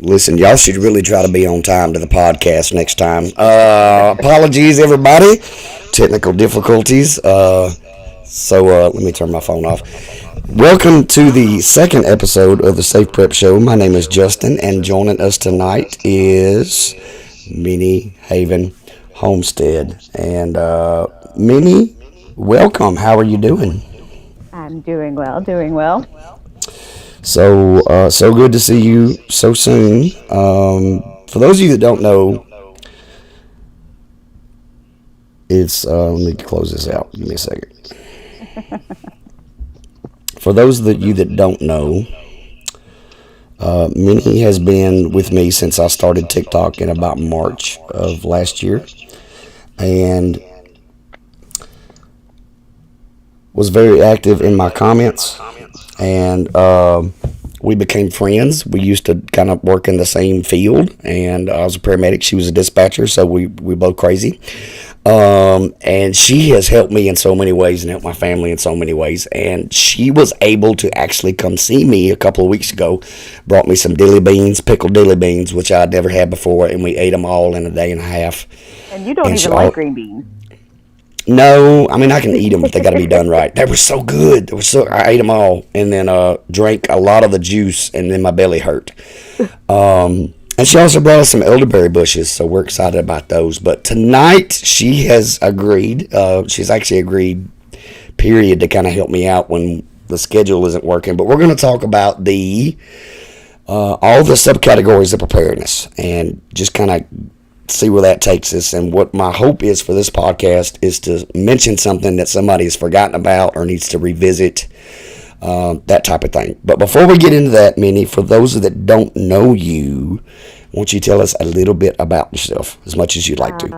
Listen, y'all should really try to be on time to the podcast next time. Apologies, everybody. Technical difficulties. Let me turn my phone off. Welcome to the second episode of the Safe Prep Show. My name is Justin, and joining us tonight is Minihavenhomestead. And Minnie, welcome. How are you doing? I'm doing well, doing well. So good to see you so soon. For those of you that don't know, let me close this out. Give me a second. For those of you that don't know, Minnie has been with me since I started TikTok in about March of last year, and was very active in my comments, and we became friends. We used to kind of work in the same field, and I was a paramedic. She was a dispatcher, so we both crazy. And she has helped me in so many ways and helped my family in so many ways. And she was able to actually come see me a couple of weeks ago, brought me some pickled dilly beans, which I'd never had before, and we ate them all in a day and a half. And you don't even like green beans. No, I mean, I can eat them, but they got to be done right. They were so good. I ate them all, and then drank a lot of the juice, and then my belly hurt. And she also brought us some elderberry bushes, so we're excited about those. But tonight, she has agreed. She's actually agreed, period, to kind of help me out when the schedule isn't working. But we're going to talk about all the subcategories of preparedness and just kind of see where that takes us. And what my hope is for this podcast is to mention something that somebody has forgotten about or needs to revisit, that type of thing. But before we get into that, Minnie, for those that don't know you, won't you tell us a little bit about yourself, as much as you'd like to?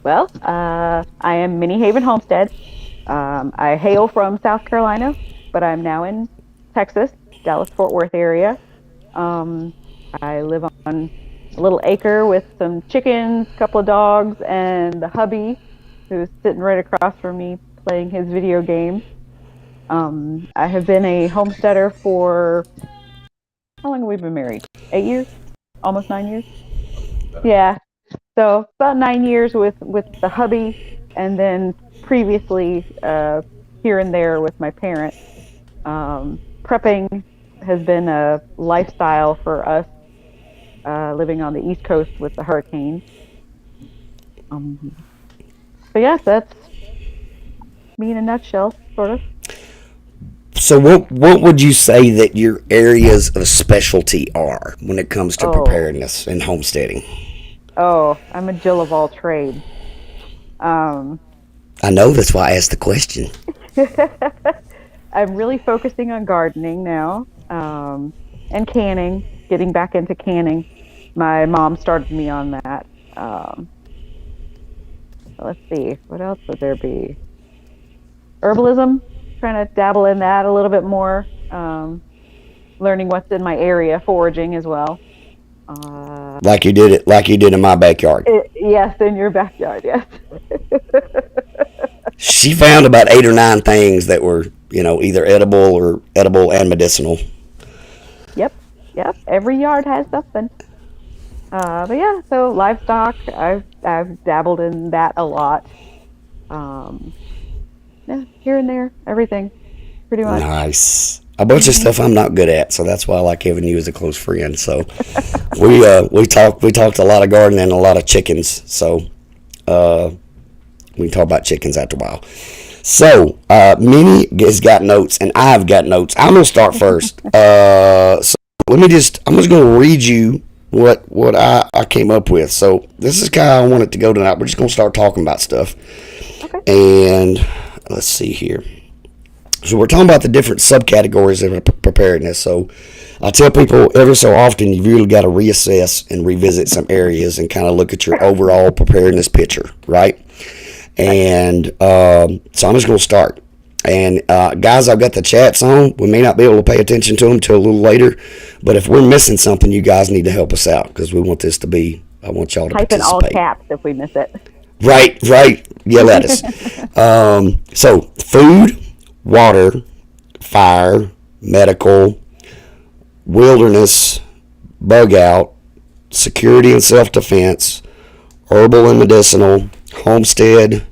I am Minnie Haven Homestead. I hail from South Carolina, but I'm now in Texas, Dallas-Fort Worth area. I live on a little acre with some chickens, a couple of dogs, and the hubby, who's sitting right across from me playing his video game. I have been a homesteader for, how long have we been married? 8 years? Almost 9 years? Yeah. So about 9 years with the hubby, and then previously here and there with my parents. Prepping has been a lifestyle for us, living on the East Coast with the hurricanes. But yes, that's me in a nutshell, sort of. So what would you say that your areas of specialty are when it comes to preparedness and homesteading? Oh, I'm a Jill of all trades. I know, that's why I asked the question. I'm really focusing on gardening now, and canning, getting back into canning. My mom started me on that. Let's see, what else would there be? Herbalism. Trying to dabble in that a little bit more, learning what's in my area, foraging as well. Like you did in my backyard. Yes, in your backyard, yes. She found about 8 or 9 things that were, either edible and medicinal. Yep. Every yard has something. But yeah, so livestock, I've dabbled in that a lot. Yeah, here and there, everything, pretty much. Nice. A bunch of stuff I'm not good at, so that's why I like having you as a close friend. So we talked a lot of gardening and a lot of chickens. So we can talk about chickens after a while. So Minnie has got notes and I've got notes. I'm gonna start first. So I'm just gonna read you what I came up with. So this is kind of how I want it to go tonight. We're just gonna start talking about stuff. Okay. And let's see here. So we're talking about the different subcategories of preparedness. So I tell people every so often you've really got to reassess and revisit some areas and kind of look at your overall preparedness picture, right? And so I'm just going to start. And guys, I've got the chats on. We may not be able to pay attention to them until a little later, but if we're missing something, you guys need to help us out because we want this to be. I want y'all to type participate. In all caps if we miss it. Right. Yell at us. So food, water, fire, medical, wilderness, bug out, security and self-defense, herbal and medicinal, homestead,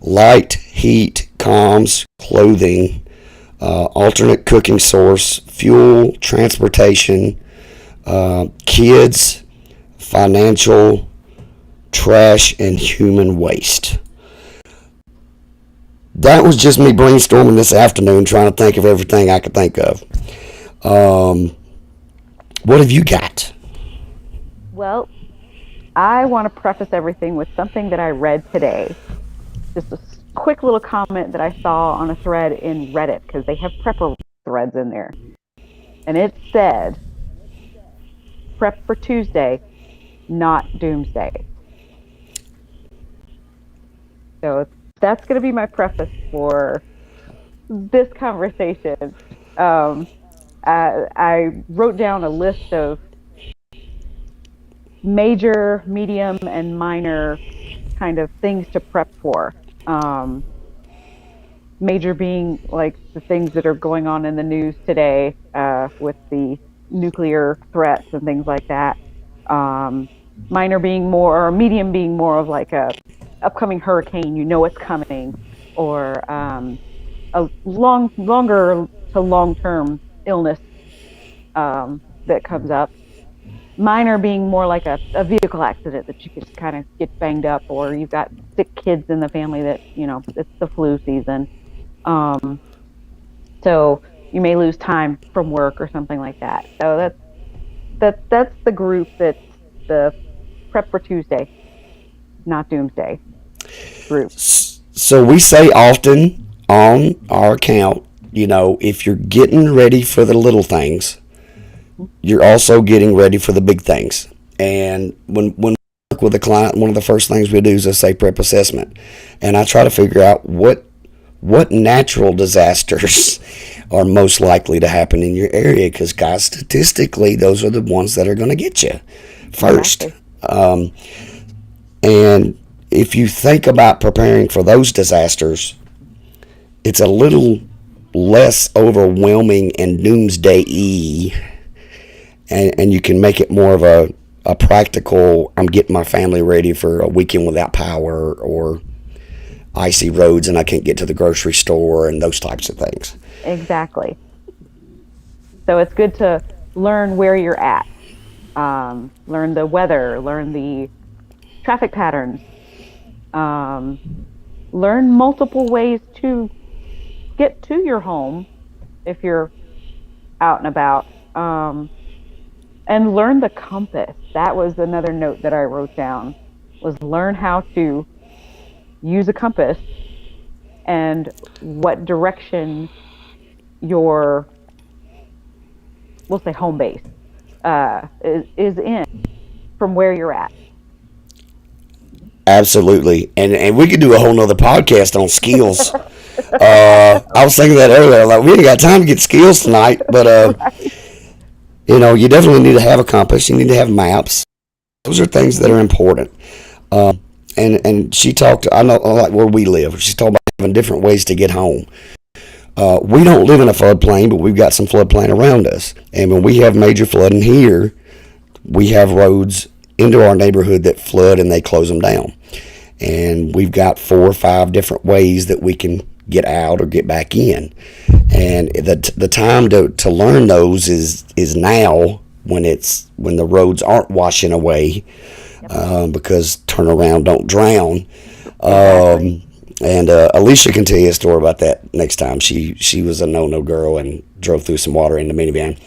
light, heat, comms, clothing, alternate cooking source, fuel, transportation, kids, financial, trash, and human waste. That was just me brainstorming this afternoon, trying to think of everything I could think of. What have you got? Well, I want to preface everything with something that I read today. Just a quick little comment that I saw on a thread in Reddit, because they have prepper threads in there. And it said, prep for Tuesday, not Doomsday. So that's going to be my preface for this conversation. I wrote down a list of major, medium, and minor kind of things to prep for. Major being like the things that are going on in the news today with the nuclear threats and things like that. Minor being more, or medium being more of like a upcoming hurricane, you know it's coming, or a longer to long-term illness that comes up. Minor being more like a vehicle accident that you could kind of get banged up, or you've got sick kids in the family that, you know, it's the flu season. So you may lose time from work or something like that. So that's the group that's the Prep for Tuesday, not Doomsday group. So we say often on our account, you know, if you're getting ready for the little things, you're also getting ready for the big things. And when we work with a client, one of the first things we do is a SafePrep assessment. And I try to figure out what natural disasters are most likely to happen in your area, because, guys, statistically, those are the ones that are going to get you first. And if you think about preparing for those disasters, it's a little less overwhelming and doomsday-y, and you can make it more of a practical, I'm getting my family ready for a weekend without power, or icy roads and I can't get to the grocery store, and those types of things. Exactly. So it's good to learn where you're at, learn the weather, learn the traffic patterns, learn multiple ways to get to your home if you're out and about, and learn the compass. That was another note that I wrote down, was learn how to use a compass and what direction your, we'll say, home base is in from where you're at. Absolutely. And we could do a whole nother podcast on skills. I was thinking that earlier, like, we ain't got time to get skills tonight, but you know, you definitely need to have a compass. You need to have maps. Those are things that are important. And she talked, I know, like where we live, she's talking about having different ways to get home. We don't live in a floodplain, but we've got some floodplain around us. And when we have major flooding here, we have roads into our neighborhood that flood and they close them down. And we've got 4 or 5 different ways that we can get out or get back in. And the time to learn those is now, when the roads aren't washing away, because turn around, don't drown. And Alicia can tell you a story about that next time. She was a no girl and drove through some water in the minivan.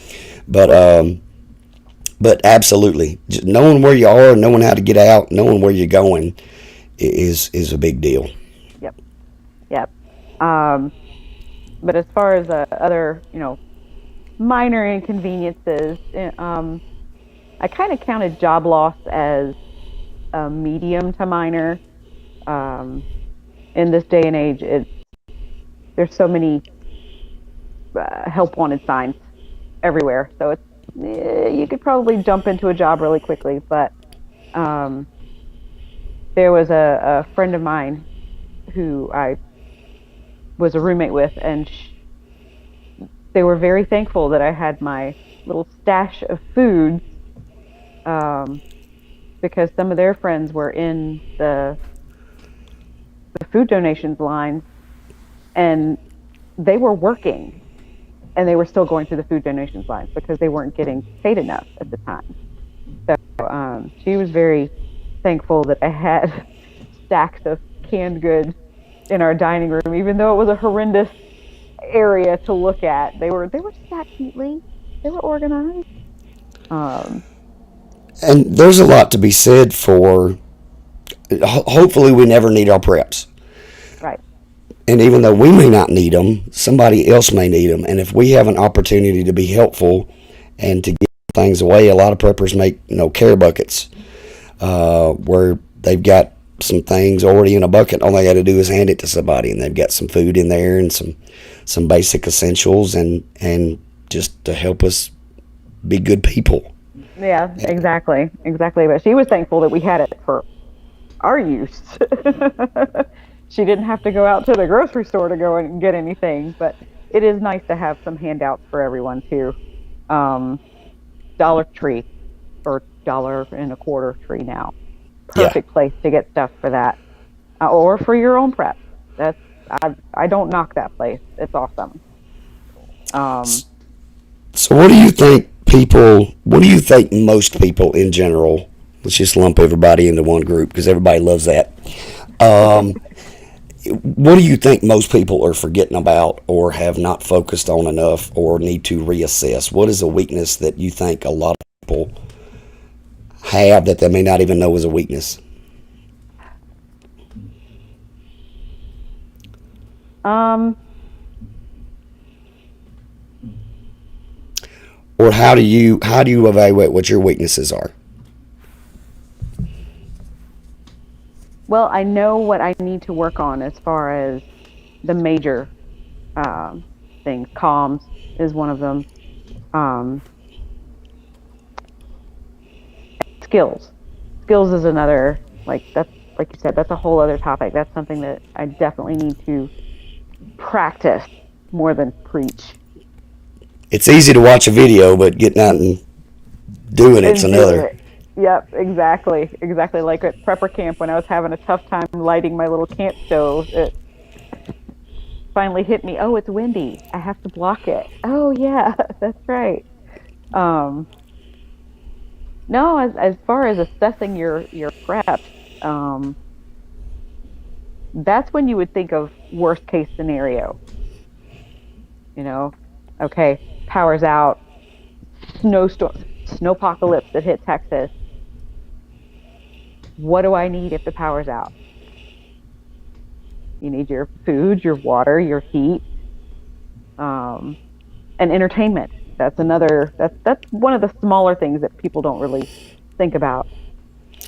But absolutely, just knowing where you are, knowing how to get out, knowing where you're going is a big deal. Yep. But as far as other, minor inconveniences, I kind of counted job loss as a medium to minor. In this day and age, there's so many help wanted signs everywhere, so it's you could probably jump into a job really quickly. But there was a friend of mine who I was a roommate with, and they were very thankful that I had my little stash of foods because some of their friends were in the food donations lines, and they were working and they were still going through the food donations lines because they weren't getting paid enough at the time. So she was very thankful that I had stacks of canned goods in our dining room, even though it was a horrendous area to look at. They were stacked neatly. They were organized. Um, And there's a lot to be said for. Hopefully, we never need our preps. right. And even though we may not need them, somebody else may need them. And if we have an opportunity to be helpful and to give things away, a lot of preppers make care buckets where they've got some things already in a bucket. All they got to do is hand it to somebody, and they've got some food in there and some basic essentials, and just to help us be good people. Yeah, exactly. Exactly. But she was thankful that we had it for our use. She didn't have to go out to the grocery store to go and get anything, but it is nice to have some handouts for everyone too. Um, Dollar Tree or dollar and a quarter tree now. Yeah. Perfect place to get stuff for that, or for your own prep. That's I don't knock that place. It's awesome. Um, So what do you think people? What do you think most people in general? Let's just lump everybody into one group because everybody loves that. Um, what do you think most people are forgetting about, or have not focused on enough, or need to reassess? What is a weakness that you think a lot of people have that they may not even know is a weakness? um, Or how do you evaluate what your weaknesses are? well, I know what I need to work on as far as the major things. Comms is one of them. Um, skills. Skills is another, that's, like you said, that's a whole other topic. That's something that I definitely need to practice more than preach. It's easy to watch a video, but getting out and doing it's And do another. it. Yep, exactly. Exactly. Like at prepper camp when I was having a tough time lighting my little camp stove, it finally hit me. Oh, it's windy. I have to block it. Oh yeah, that's right. Um, no, as far as assessing your preps, um, that's when you would think of worst case scenario. You know, okay, power's out, snowstorm, snowpocalypse that hit Texas. What do I need if the power's out? You need your food, your water, your heat, um, and entertainment. That's another. That's one of the smaller things that people don't really think about.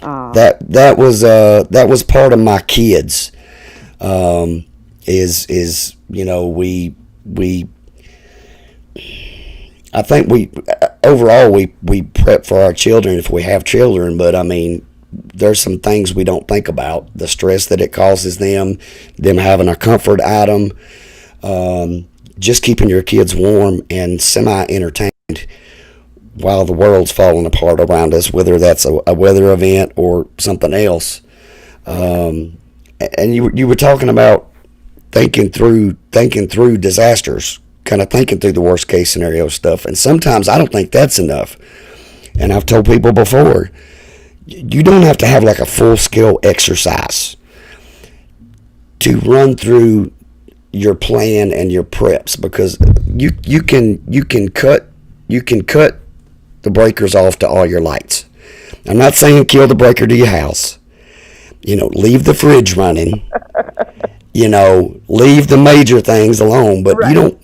Um, That was part of my kids. Is we I think we overall we prep for our children if we have children, but I mean there's some things we don't think about, the stress that it causes them having a comfort item, just keeping your kids warm and semi entertained while the world's falling apart around us, whether that's a weather event or something else. And you were talking about thinking through disasters, kind of thinking through the worst case scenario stuff. And sometimes I don't think that's enough. And I've told people before, you don't have to have like a full scale exercise to run through your plan and your preps, because you can cut the breakers off to all your lights. I'm not saying kill the breaker to your house. Leave the fridge running. Leave the major things alone. But right. you don't.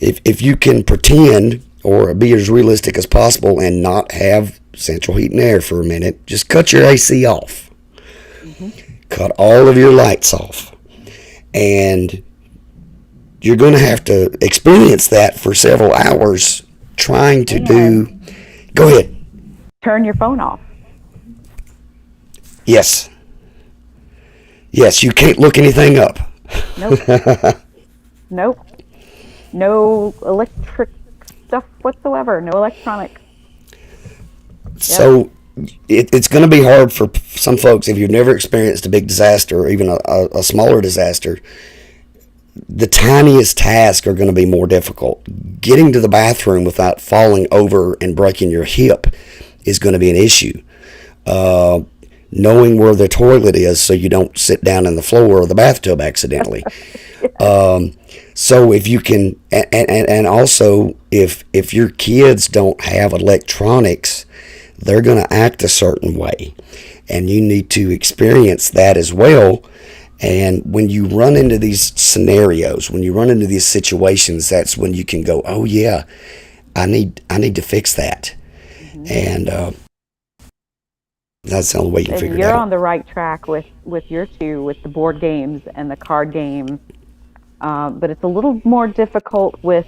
If you can pretend or be as realistic as possible and not have central heat and air for a minute, just cut your AC off. Mm-hmm. Cut all of your lights off, and you're going to have to experience that for several hours trying to do. Go ahead. Turn your phone off. Yes. Yes, you can't look anything up. Nope. Nope. No electric stuff whatsoever. No electronics. So it's going to be hard for some folks if you've never experienced a big disaster or even a smaller disaster. The tiniest tasks are going to be more difficult. Getting to the bathroom without falling over and breaking your hip is going to be an issue. Knowing where the toilet is so you don't sit down in the floor of the bathtub accidentally. So if you can, and also if your kids don't have electronics, they're going to act a certain way, and you need to experience that as well. And when you run into these scenarios, when you run into these situations, that's when you can go, oh yeah, I need to fix that. Mm-hmm. And that's the only way you can figure it out. You're on the right track with your two, with the board games and the card games. But it's a little more difficult with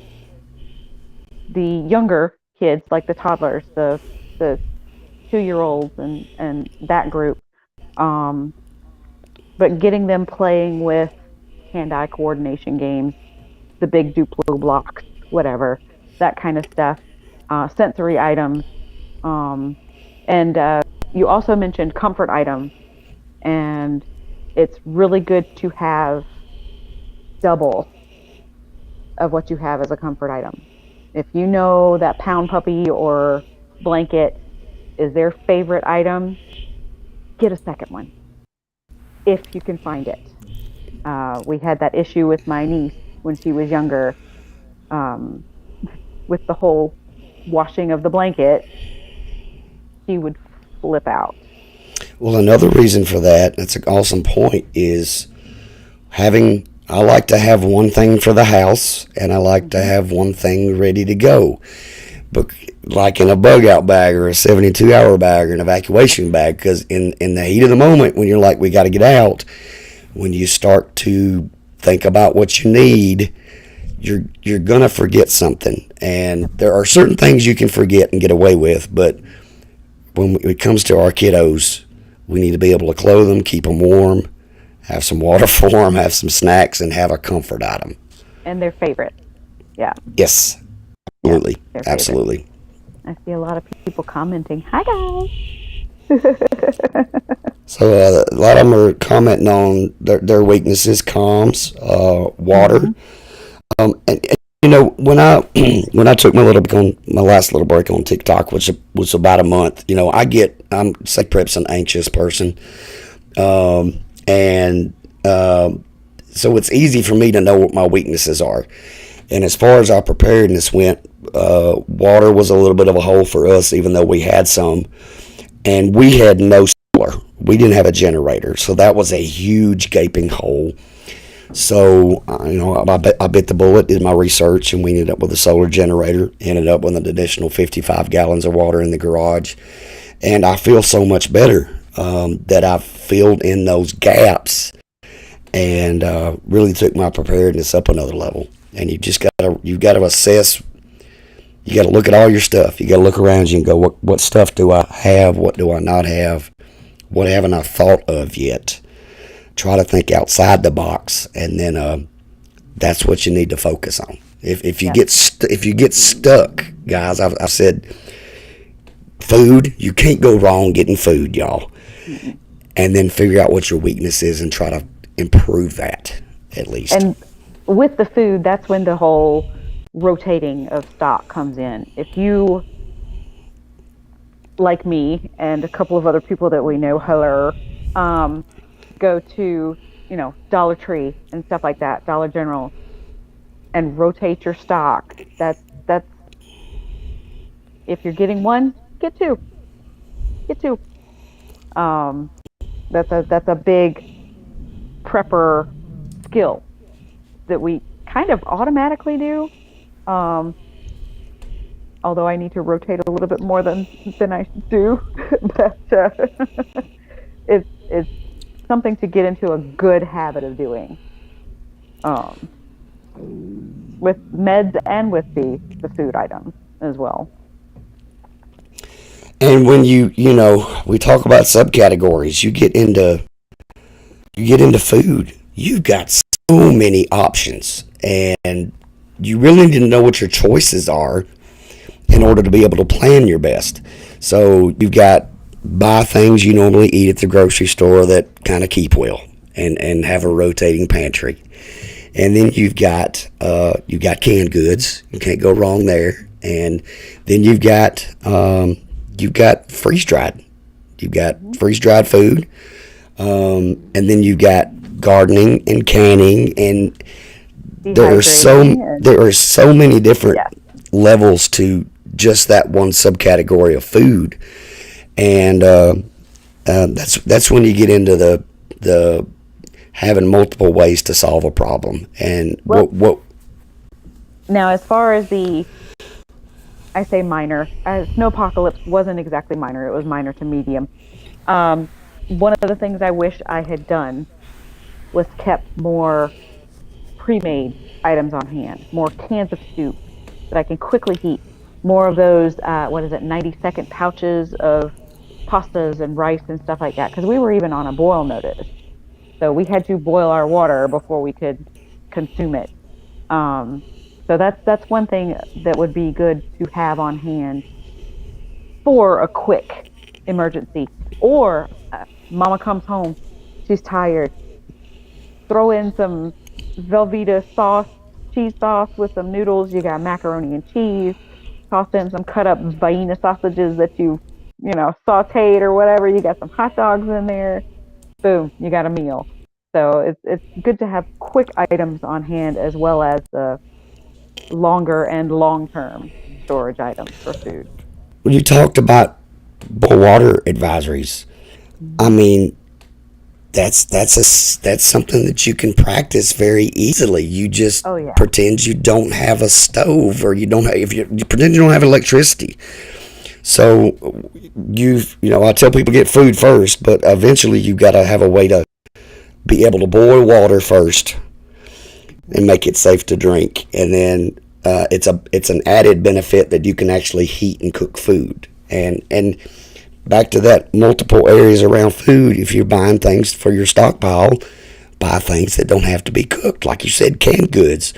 the younger kids, like the toddlers, the 2-year-olds and that group. But getting them playing with hand-eye coordination games, the big Duplo blocks, whatever, that kind of stuff, sensory items. And you also mentioned comfort items, and it's really good to have double of what you have as a comfort item. If you know that pound puppy or blanket is their favorite item, get a second one if you can find it. We had that issue with my niece when she was younger, with the whole washing of the blanket. She would flip out. Well, another reason for that, that's an awesome point, is I like to have one thing for the house, and I like to have one thing ready to go. But like in a bug out bag or a 72-hour bag or an evacuation bag, because in the heat of the moment, when you're like, we got to get out, when you start to think about what you need, you're going to forget something. And there are certain things you can forget and get away with, but when it comes to our kiddos, we need to be able to clothe them, keep them warm, have some water for them, have some snacks, and have a comfort item. And their favorite. Yeah. Yes. Absolutely. Absolutely. I see a lot of people commenting, hi guys. So a lot of them are commenting on their weaknesses, comms, water. Mm-hmm. And you know, when I took my last little break on TikTok, which was about a month, you know, I'm SafePrep's an anxious person. So it's easy for me to know what my weaknesses are. And as far as our preparedness went, water was a little bit of a hole for us, even though we had some. And we had no solar. We didn't have a generator. So that was a huge gaping hole. So, you know, I bit the bullet, did my research, and we ended up with a solar generator, ended up with an additional 55 gallons of water in the garage. And I feel so much better that I've filled in those gaps and really took my preparedness up another level. And you've got to assess. You got to look at all your stuff. You got to look around you and go, what stuff do I have? What do I not have? What haven't I thought of yet? Try to think outside the box, and then that's what you need to focus on. If you get stuck, guys, I've said food. You can't go wrong getting food, y'all. Mm-hmm. And then figure out what your weakness is and try to improve that at least. And with the food, that's when the whole rotating of stock comes in. If you, like me and a couple of other people that we know, go to, you know, Dollar Tree and stuff like that, Dollar General, and rotate your stock. That's if you're getting one, get two. That's a big prepper skill that we kind of automatically do. Although I need to rotate a little bit more than I do, but it's something to get into a good habit of doing, with meds and with the food items as well. And when you know, we talk about subcategories, you get into food, you've got so many options, and you really need to know what your choices are in order to be able to plan your best. So you've got buy things you normally eat at the grocery store that kind of keep well, and have a rotating pantry. And then you've got canned goods. You can't go wrong there. And then you've got freeze dried. You've got freeze dried food. And then you've got gardening and canning, and there are so many different levels to just that one subcategory of food. And that's when you get into the having multiple ways to solve a problem. And what now, as far as I say minor, snowpocalypse wasn't exactly minor. It was minor to medium. One of the things I wish I had done was kept more pre-made items on hand, more cans of soup that I can quickly heat, more of those 90-second pouches of pastas and rice and stuff like that, because we were even on a boil notice, so we had to boil our water before we could consume it. So that's one thing that would be good to have on hand for a quick emergency. Or mama comes home, she's tired, throw in some Velveeta sauce, cheese sauce with some noodles. You got macaroni and cheese, toss in some cut up Vienna sausages that you sauteed or whatever. You got some hot dogs in there. Boom, you got a meal. So it's good to have quick items on hand, as well as the longer and long-term storage items for food. When you talked about boil water advisories, I mean, that's something that you can practice very easily. You just pretend you don't have a stove, or you pretend you don't have electricity. So I tell people get food first, but eventually you've got to have a way to be able to boil water first and make it safe to drink. And then it's an added benefit that you can actually heat and cook food. And back to that multiple areas around food, if you're buying things for your stockpile, buy things that don't have to be cooked. Like you said, canned goods.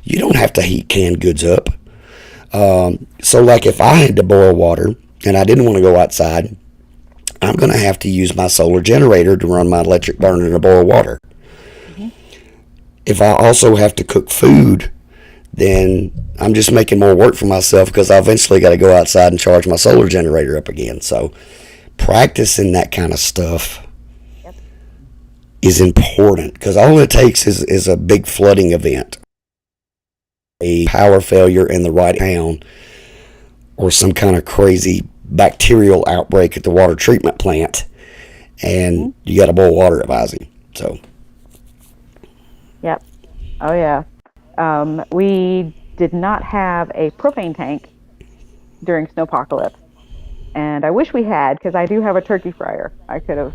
You don't have to heat canned goods up. So like if I had to boil water and I didn't want to go outside, I'm going to have to use my solar generator to run my electric burner to boil water. Mm-hmm. If I also have to cook food, then I'm just making more work for myself, because I eventually got to go outside and charge my solar generator up again. So practicing that kind of stuff is important, because all it takes is a big flooding event, a power failure in the right town, or some kind of crazy bacterial outbreak at the water treatment plant, and you got to boil water advisory. So yep. Oh yeah. We did not have a propane tank during snowpocalypse, and I wish we had, because I do have a turkey fryer. I could have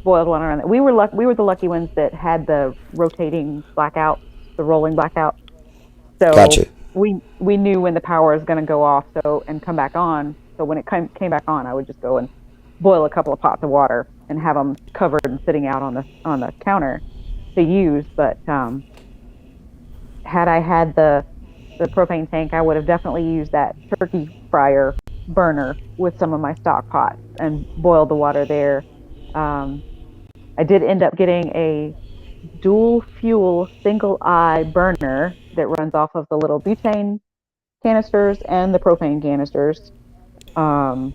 boiled one around that. We were the lucky ones that had the rotating blackout, the rolling blackout. So gotcha. We knew when the power was going to go off and come back on. So when it came back on, I would just go and boil a couple of pots of water and have them covered and sitting out on the counter to use. But had I had the propane tank, I would have definitely used that turkey fryer burner with some of my stock pots and boiled the water there. I did end up getting a dual fuel single eye burner that runs off of the little butane canisters and the propane canisters. And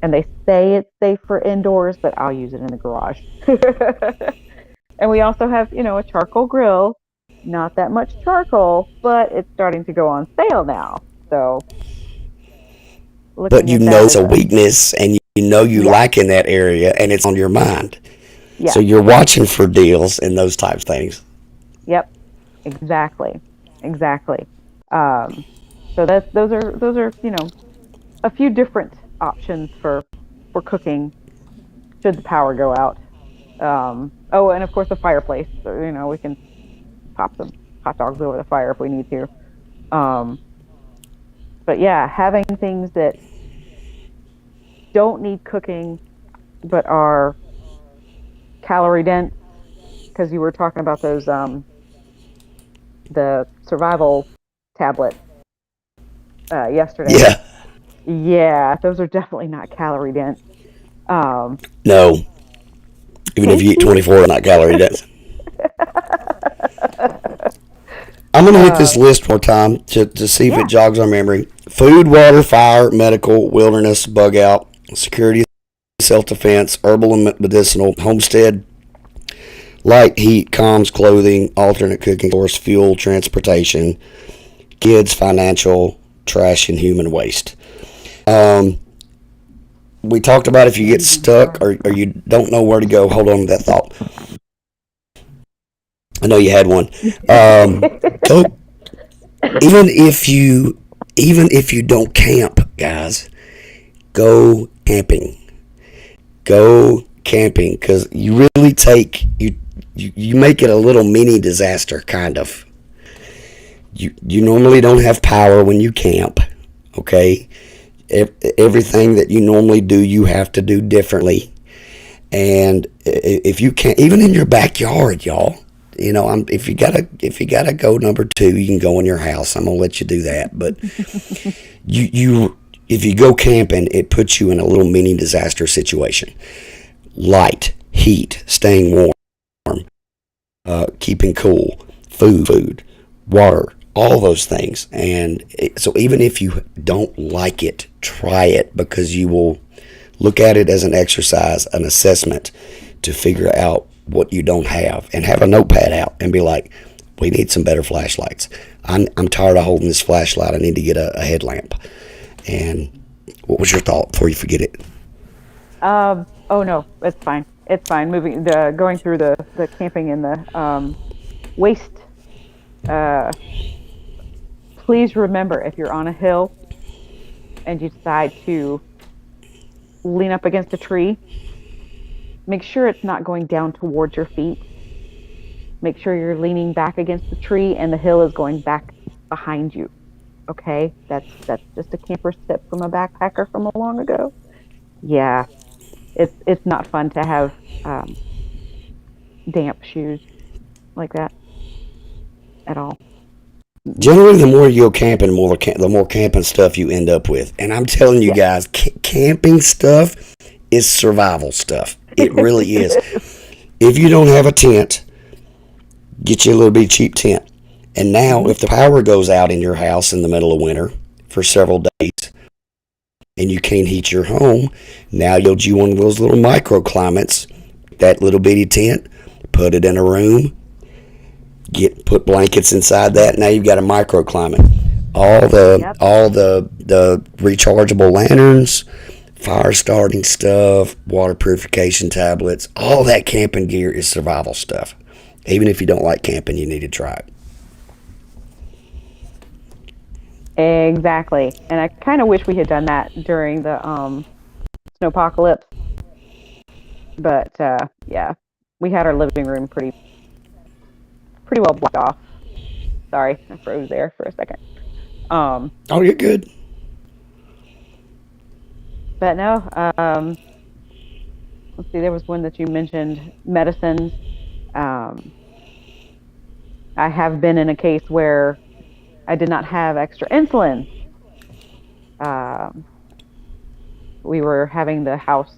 they say it's safe for indoors, but I'll use it in the garage. And we also have, a charcoal grill. Not that much charcoal, but it's starting to go on sale now. So, but it's a weakness, and you lack in that area, and it's on your mind. Yeah. So you're watching for deals and those types of things. Yep, exactly. So those are a few different options for cooking should the power go out. And of course the fireplace. So, we can pop some hot dogs over the fire if we need to. But yeah, having things that don't need cooking but are calorie dense, because you were talking about those the survival tablet yesterday. Yeah, those are definitely not calorie dense. No. Even if you eat Tasty. 24 not calorie dense. I'm going to hit this list one more time to see if it Yeah. jogs our memory. Food, water, fire, medical, wilderness, bug out, security, self-defense, herbal and medicinal, homestead, light, heat, comms, clothing, alternate cooking source, fuel, transportation, kids, financial, trash, and human waste. We talked about if you get stuck or you don't know where to go, hold on to that thought. I know you had one. Go, even if you don't camp, guys, go camping. Go camping because you really take you make it a little mini disaster, kind of. You normally don't have power when you camp, okay? Everything that you normally do, you have to do differently. And if you can't, even in your backyard, y'all, if you gotta go number two, you can go in your house. I'm gonna let you do that. But if you go camping, it puts you in a little mini disaster situation. Light, heat, staying warm, keeping cool, food, water, all those things. And so even if you don't like it, try it, because you will look at it as an exercise, an assessment to figure out what you don't have, and have a notepad out and be like, we need some better flashlights. I'm tired of holding this flashlight. I need to get a headlamp. And what was your thought before you forget it? Oh no, it's fine. It's fine. Going through the camping and the waste. Uh, Please remember, if you're on a hill and you decide to lean up against a tree, make sure it's not going down towards your feet. Make sure you're leaning back against the tree and the hill is going back behind you. Okay? That's just a camper tip from a backpacker from a long ago. Yeah. It's not fun to have damp shoes like that at all. Generally, the more you go camping, the more camping stuff you end up with. And I'm telling you Yeah. guys, camping stuff is survival stuff. It really is. If you don't have a tent, get you a little bit cheap tent. And now, Mhm. if the power goes out in your house in the middle of winter for several days, and you can't heat your home, now you'll do one of those little microclimates, that little bitty tent, put it in a room, put blankets inside that. Now you've got a microclimate. All the Yep. all the rechargeable lanterns, fire starting stuff, water purification tablets, all that camping gear is survival stuff. Even if you don't like camping, you need to try it. Exactly. And I kind of wish we had done that during the snowpocalypse. But yeah, we had our living room pretty well blocked off. Sorry, I froze there for a second. Um, Oh, you're good. but no, let's see. There was one that you mentioned, medicines. Um, I have been in a case where I did not have extra insulin. Um, we were having the house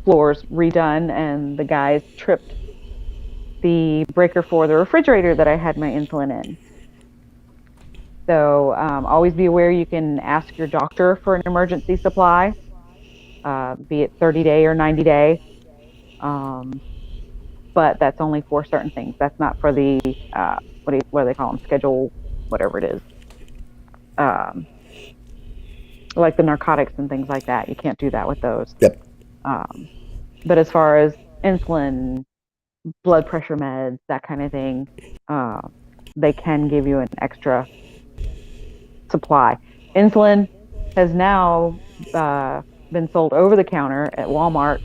floors redone, and the guys tripped the breaker for the refrigerator that I had my insulin in. So always be aware you can ask your doctor for an emergency supply, be it 30-day or 90-day. Um, but that's only for certain things. That's not for the what do they call them? Schedule, whatever it is. Um, like the narcotics and things like that. You can't do that with those. Yep. Um, but as far as insulin, blood pressure meds, that kind of thing, uh, they can give you an extra supply. Insulin has now been sold over the counter at Walmart.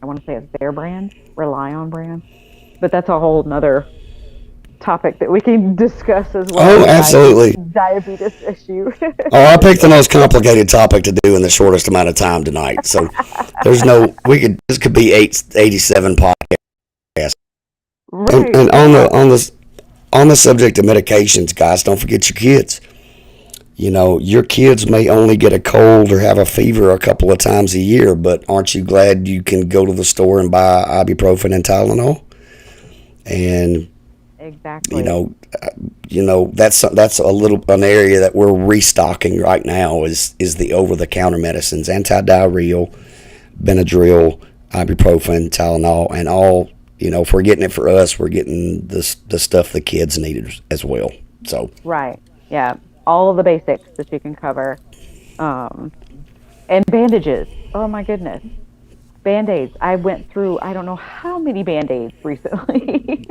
I want to say it's their brand, Rely On brand, but that's a whole nother topic that we can discuss as well. Oh, absolutely. Diabetes issue. Oh, I picked the most complicated topic to do in the shortest amount of time tonight. So this could be 87 podcasts. Right. And on the subject of medications, guys, don't forget your kids. Your kids may only get a cold or have a fever a couple of times a year, but aren't you glad you can go to the store and buy ibuprofen and Tylenol? And Exactly. that's an area that we're restocking right now is the over the counter medicines, antidiarrheal, Benadryl, ibuprofen, Tylenol, and all. If we're getting it for us, we're getting the stuff the kids need as well. So Right. Yeah. All of the basics that you can cover. Um, and bandages. Oh my goodness. Band-aids. I went through I don't know how many band-aids recently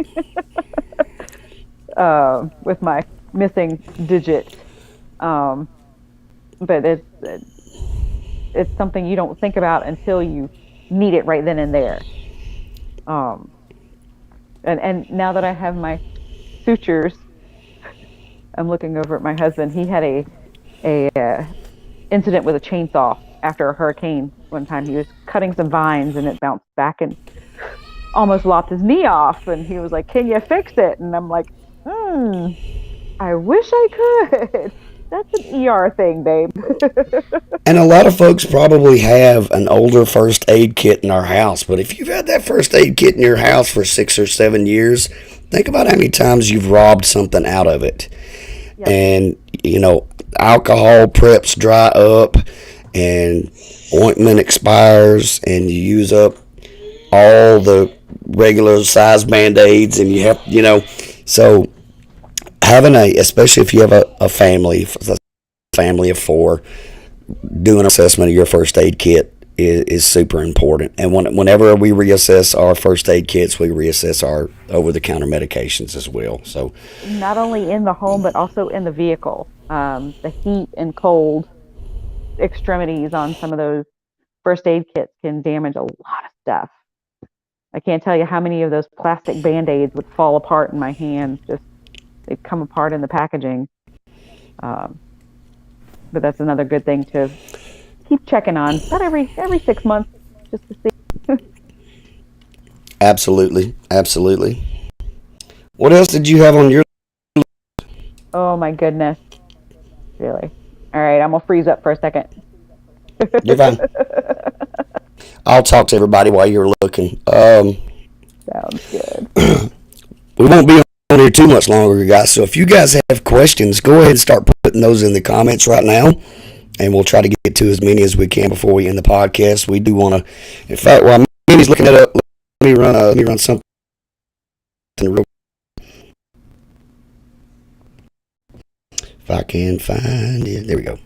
with my missing digit. Um, but it's something you don't think about until you need it right then and there. Um, and now that I have my sutures, I'm looking over at my husband. He had a incident with a chainsaw after a hurricane one time. He was cutting some vines and it bounced back and almost lopped his knee off. And he was like, "Can you fix it?" And I'm like, I wish I could. That's an ER thing, babe. And a lot of folks probably have an older first aid kit in our house, but if you've had that first aid kit in your house for 6 or 7 years, think about how many times you've robbed something out of it. Yep. And, alcohol preps dry up and ointment expires and you use up all the regular size band-aids and you have, so having especially if you have a family of four, doing an assessment of your first aid kit is super important. And whenever we reassess our first aid kits, we reassess our over-the-counter medications as well. So Not only in the home, but also in the vehicle. The heat and cold extremities on some of those first aid kits can damage a lot of stuff. I can't tell you how many of those plastic band-aids would fall apart in my hands. Just they'd come apart in the packaging. Um, but that's another good thing to keep checking on. Not every 6 months, just to see. absolutely, absolutely. What else did you have on your? Oh my goodness, really? All right, I'm gonna freeze up for a second. You're fine. I'll talk to everybody while you're looking. Sounds good. We won't be on here too much longer, guys. So if you guys have questions, go ahead and start putting those in the comments right now, and we'll try to get to as many as we can before we end the podcast. We do want to. In fact, while Minnie's looking it up, let me run something real. If I can find it, there we go.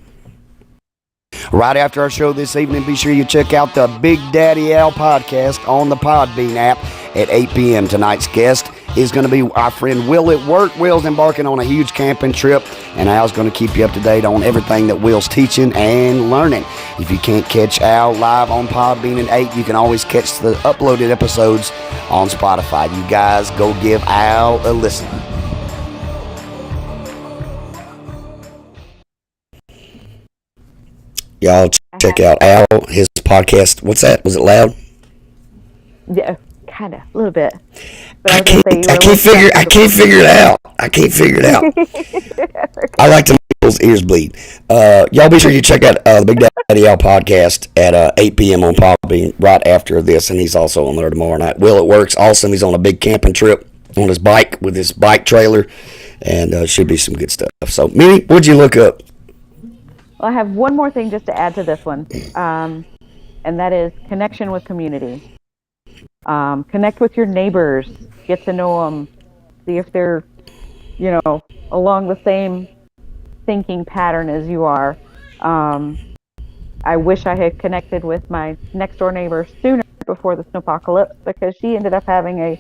Right after our show this evening, be sure you check out the Big Daddy Al podcast on the Podbean app at 8 p.m. Tonight's guest is going to be our friend Will at work. Will's embarking on a huge camping trip, and Al's going to keep you up to date on everything that Will's teaching and learning. If you can't catch Al live on Podbean at 8, you can always catch the uploaded episodes on Spotify. You guys go give Al a listen. Y'all check out Al, his podcast. What's that? Was it loud? Yeah, kind of, a little bit. But I I was gonna can't. say you were I a can't little figure. I can't skeptical. figure it out. I can't figure it out. I like to make people's ears bleed. Y'all be sure you check out the Big Daddy Al podcast at 8 p.m. on Podbean right after this, and he's also on there tomorrow night. Will, it works awesome. He's on a big camping trip on his bike with his bike trailer, and should be some good stuff. So, Minnie, what'd you look up? Well, I have one more thing just to add to this one, and that is connection with community. Connect with your neighbors, get to know them, see if they're, along the same thinking pattern as you are. I wish I had connected with my next door neighbor sooner before the snowpocalypse because she ended up having a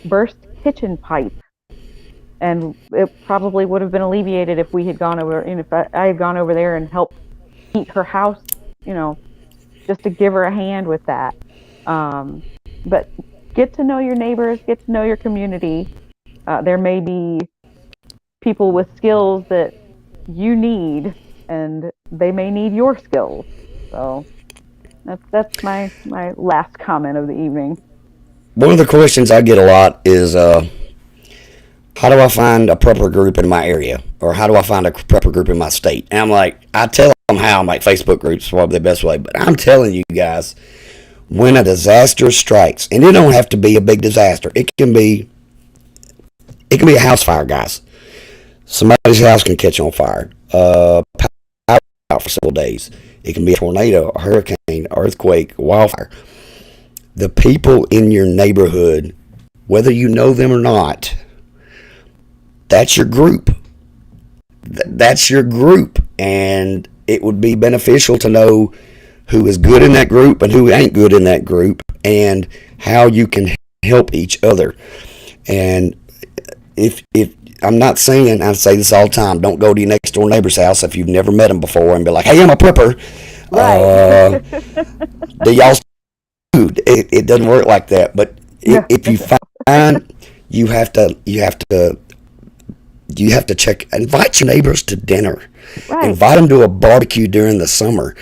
burst kitchen pipe. And it probably would have been alleviated if we had gone over, if I had gone over there and helped heat her house, just to give her a hand with that. But get to know your neighbors, get to know your community. There may be people with skills that you need, and they may need your skills. So that's my last comment of the evening. One of the questions I get a lot is, how do I find a prepper group in my area? Or how do I find a prepper group in my state? And I'm like, I tell them how. I'm like, Facebook groups is probably the best way. But I'm telling you guys, when a disaster strikes, and it don't have to be a big disaster. It can be a house fire, guys. Somebody's house can catch on fire. Power out for several days. It can be a tornado, a hurricane, earthquake, wildfire. The people in your neighborhood, whether you know them or not, that's your group. That's your group. And it would be beneficial to know who is good in that group and who ain't good in that group and how you can help each other. And if I'm not saying, I say this all the time, don't go to your next door neighbor's house if you've never met them before and be like, hey, I'm a prepper. Right. Do y'all food? It doesn't work like that. But if you find you have to check, invite your neighbors to dinner, Right. invite them to a barbecue during the summer.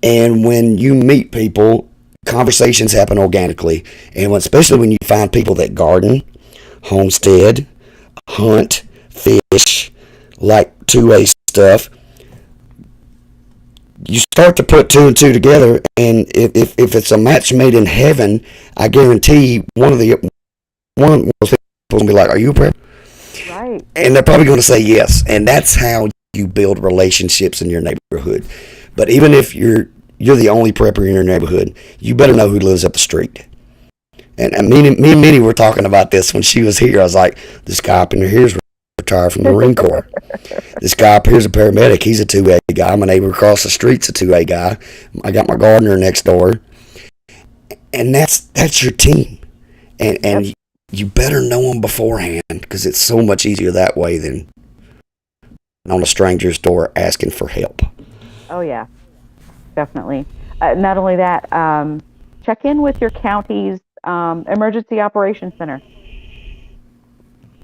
And when you meet people, conversations happen organically. And especially when you find people that garden, homestead, hunt, fish, like 2A stuff, you start to put two and two together. And if it's a match made in heaven, I guarantee one of those people will be like, are you a prepper? Right. And they're probably going to say yes. And that's how you build relationships in your neighborhood. But even if you're the only prepper in your neighborhood, you better know who lives up the street. And me and Minnie were talking about this when she was here. I was like, this guy up in here is retired from the Marine Corps. This guy up here is a paramedic. He's a 2A guy. My neighbor across the street's a 2A guy. I got my gardener next door. And that's your team. And you better know them beforehand because it's so much easier that way than on a stranger's door asking for help. Oh, yeah, definitely. Not only that, check in with your county's emergency operations center.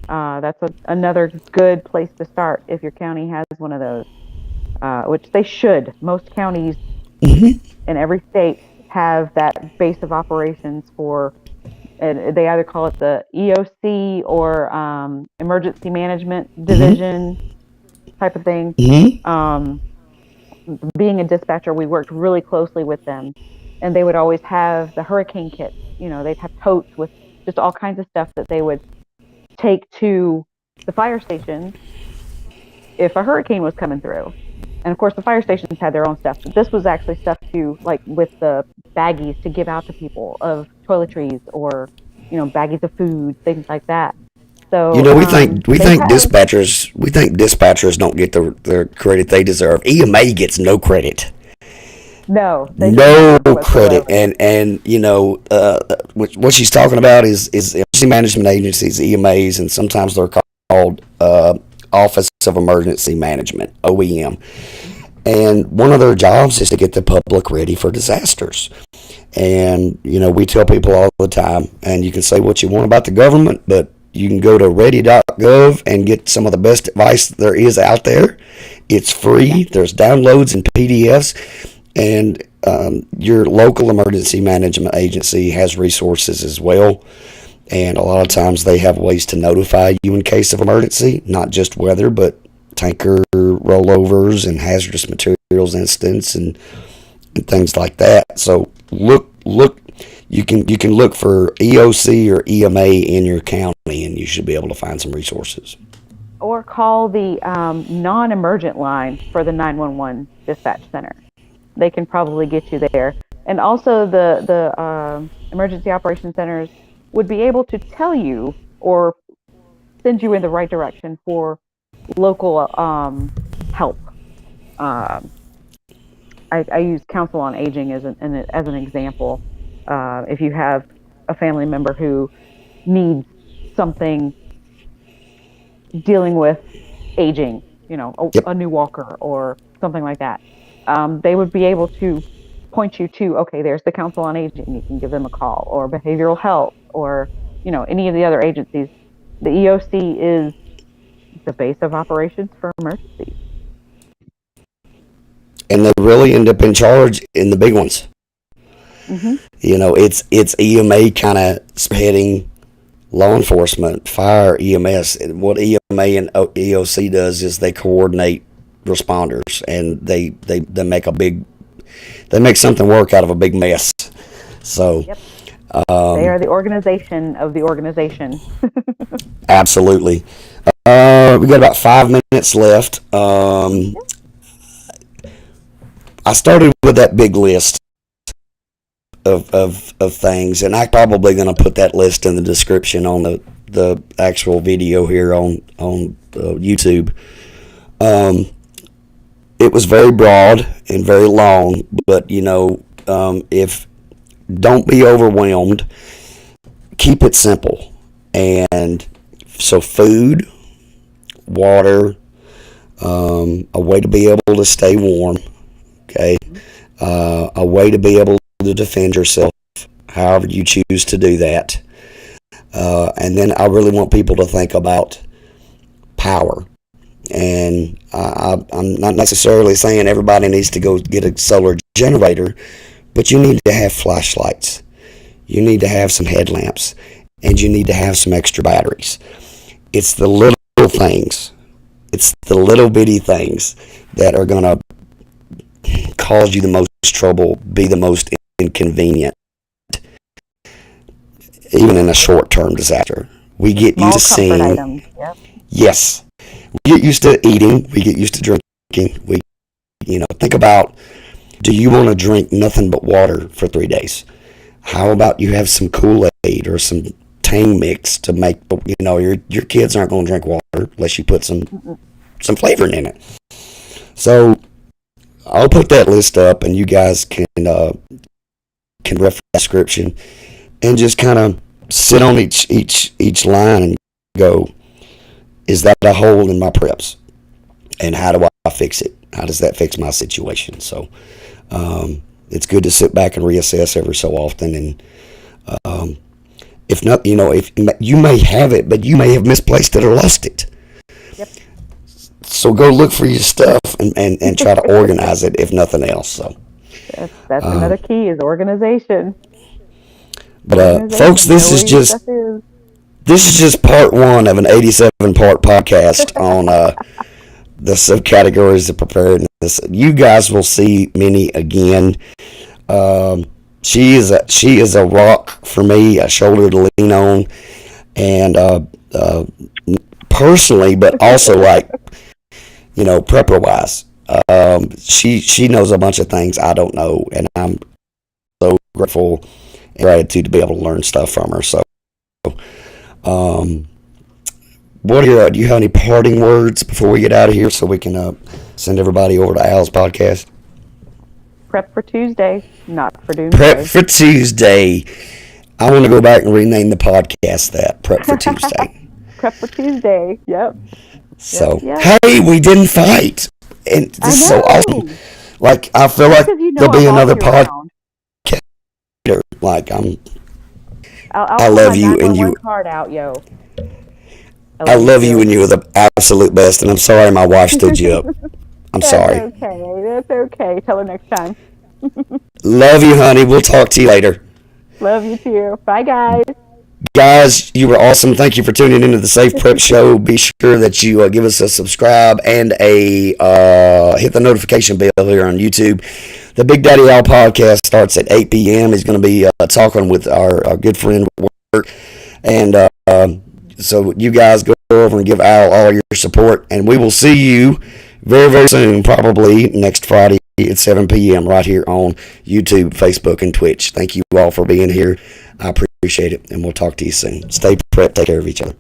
That's another good place to start if your county has one of those, which they should. Most counties in every state have that base of operations for, and they either call it the EOC or Emergency Management Division type of thing. Being a dispatcher, we worked really closely with them, and they would always have the hurricane kits. They'd have totes with just all kinds of stuff that they would take to the fire station if a hurricane was coming through. And of course, the fire stations had their own stuff. But this was actually stuff to, like, with the baggies to give out to people of toiletries or, baggies of food, things like that. So we think dispatchers don't get the credit they deserve. EMA gets no credit. No credit. And what she's talking about is emergency management agencies, EMAs, and sometimes they're called Office of Emergency Management, OEM. And one of their jobs is to get the public ready for disasters. And we tell people all the time, and you can say what you want about the government, but you can go to ready.gov and get some of the best advice there is out there. It's free. There's downloads and PDFs. And your local emergency management agency has resources as well. And a lot of times they have ways to notify you in case of emergency, not just weather, but tanker rollovers and hazardous materials incidents and things like that. So look. You can look for EOC or EMA in your county, and you should be able to find some resources. Or call the non-emergent line for the 911 dispatch center. They can probably get you there. And also the emergency operations centers would be able to tell you or send you in the right direction for local help. I use Council on Aging as an example. If you have a family member who needs something dealing with aging, a new walker or something like that, they would be able to point you to, okay, there's the Council on Aging. You can give them a call, or behavioral health, or any of the other agencies. The EOC is the base of operations for emergencies. And they really end up in charge in the big ones. It's EMA kind of heading law enforcement, fire, EMS. What EMA and EOC does is they coordinate responders, and they make something work out of a big mess. So Yep. They are the organization of the organization. absolutely. We got about 5 minutes left. I started with that big list of things, and I'm probably going to put that list in the description on the actual video here on YouTube. It was very broad and very long, but if don't be overwhelmed, keep it simple. And so food, water, a way to be able to stay warm, okay, a way to be able to defend yourself, however you choose to do that. And then I really want people to think about power. And I'm not necessarily saying everybody needs to go get a solar generator, but you need to have flashlights. You need to have some headlamps, and you need to have some extra batteries. It's the little things. It's the little bitty things that are going to cause you the most trouble, be the most inconvenient, even in a short-term disaster. We get used to seeing. Items. Yep. Yes. We get used to eating. We get used to drinking. Think about, do you want to drink nothing but water for 3 days? How about you have some Kool-Aid or some Tang mix to make, your kids aren't going to drink water unless you put some flavoring in it. So I'll put that list up, and you guys can reference the description and just kind of sit on each line and go, is that a hole in my preps? And how do I fix it? How does that fix my situation? So it's good to sit back and reassess every so often. And if not, if you may have it, but you may have misplaced it or lost it. Yep. So go look for your stuff and try to organize it, if nothing else. So that's another key, is organization. But folks, this is just part 1 of an 87-part podcast on the subcategories of preparedness. You guys will see Minnie again. She is a rock for me, a shoulder to lean on, and personally, but also prepper wise. She knows a bunch of things I don't know, and I'm so grateful and gratitude to be able to learn stuff from her. So, do you have any parting words before we get out of here, so we can send everybody over to Al's podcast? Prep for Tuesday, not for Doomsday. Prep for Tuesday. I want to go back and rename the podcast that. Prep for Tuesday. Prep for Tuesday. Yep. So, hey, we didn't fight. And this is so awesome. I feel like there'll be another podcast. I love you, and you. Card out, yo. I love you, and you are the absolute best. And I'm sorry my wife stood you up. I'm sorry. That's okay. Tell her next time. Love you, honey. We'll talk to you later. Love you too. Bye, guys. Guys, you were awesome. Thank you for tuning into the Safe Prep Show. Be sure that you give us a subscribe and hit the notification bell here on YouTube. The Big Daddy Al podcast starts at 8 p.m. He's going to be talking with our good friend Work. And so you guys go over and give Al all your support. And we will see you very, very soon, probably next Friday at 7 p.m. right here on YouTube, Facebook, and Twitch. Thank you all for being here. I appreciate it, and we'll talk to you soon. Stay prepped. Take care of each other.